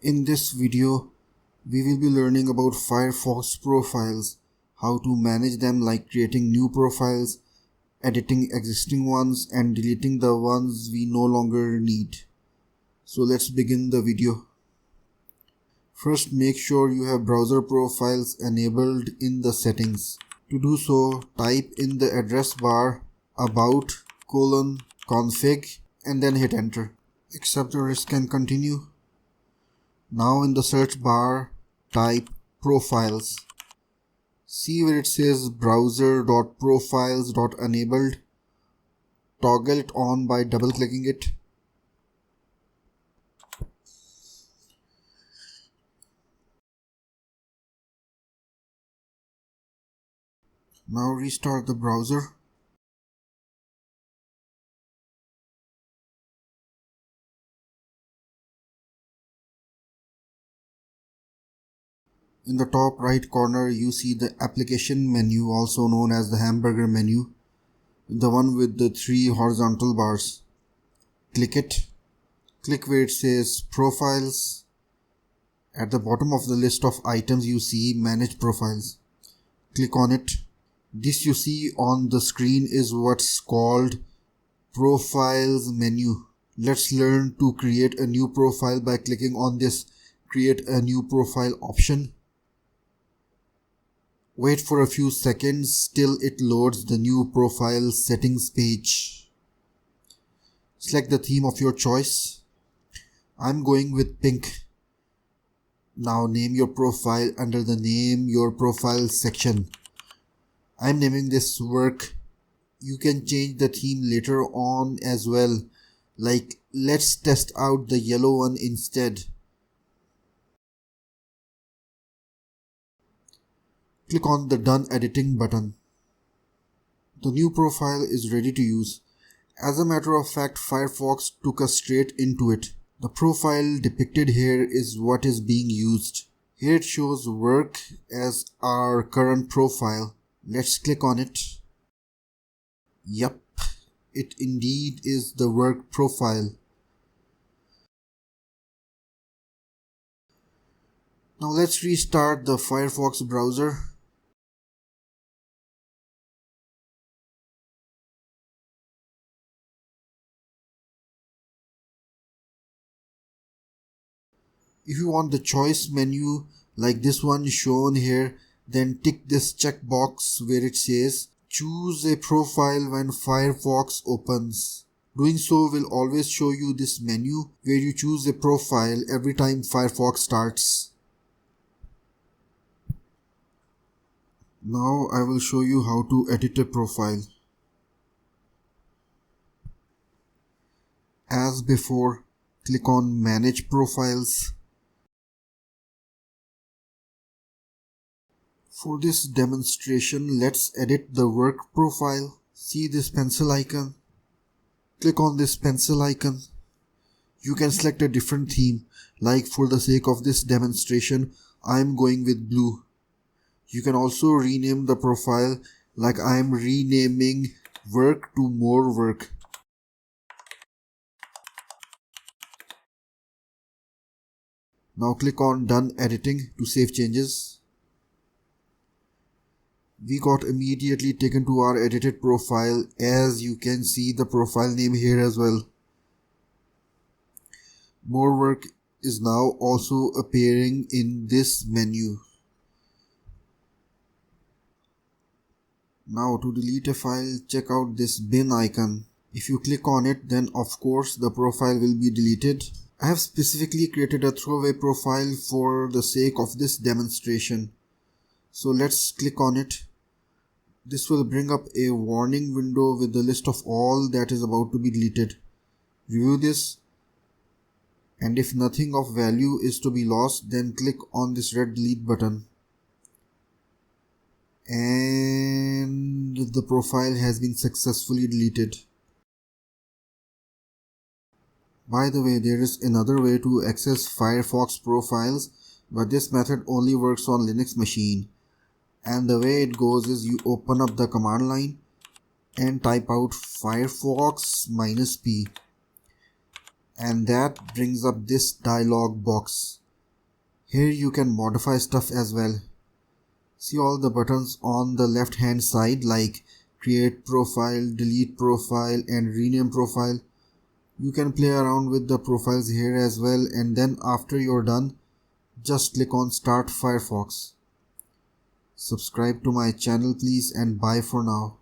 In this video, we will be learning about Firefox profiles, how to manage them like creating new profiles, editing existing ones and deleting the ones we no longer need. So let's begin the video. First, make sure you have browser profiles enabled in the settings. To do so, type in the address bar about:config and then hit enter. Accept the risk and continue. Now in the search bar, type profiles. See where it says browser.profiles.enabled. Toggle it on by double clicking it. Now restart the browser. In the top right corner, you see the application menu, also known as the hamburger menu, the one with the 3 horizontal bars. Click it. Click where it says profiles. At the bottom of the list of items you see manage profiles. Click on it. This you see on the screen is what's called profiles menu. Let's learn to create a new profile by clicking on this create a new profile option. Wait for a few seconds till it loads the new profile settings page. Select the theme of your choice. I'm going with pink. Now name your profile under the name your profile section. I'm naming this work. You can change the theme later on as well, like let's test out the yellow one instead. Click on the Done Editing button. The new profile is ready to use. As a matter of fact, Firefox took us straight into it. The profile depicted here is what is being used. Here it shows work as our current profile. Let's click on it. Yup, it indeed is the work profile. Now let's restart the Firefox browser. If you want the choice menu like this one shown here, then tick this checkbox where it says choose a profile when Firefox opens. Doing so will always show you this menu where you choose a profile every time Firefox starts. Now I will show you how to edit a profile. As before, click on Manage Profiles. For this demonstration, let's edit the work profile. See this pencil icon? Click on this pencil icon. You can select a different theme, like for the sake of this demonstration, I'm going with blue. You can also rename the profile, like I am renaming work to more work. Now click on Done Editing to save changes. We got immediately taken to our edited profile, as you can see the profile name here as well. More work is now also appearing in this menu. Now to delete a file, check out this bin icon. If you click on it, then of course the profile will be deleted. I have specifically created a throwaway profile for the sake of this demonstration. So let's click on it. This will bring up a warning window with the list of all that is about to be deleted. Review this, and if nothing of value is to be lost, then click on this red delete button. And the profile has been successfully deleted. By the way, there is another way to access Firefox profiles, but this method only works on Linux machine. And the way it goes is you open up the command line and type out Firefox -p, and that brings up this dialog box. Here you can modify stuff as well. See all the buttons on the left hand side like create profile, delete profile and rename profile. You can play around with the profiles here as well, and then after you're done, just click on start Firefox. Subscribe to my channel please, and bye for now.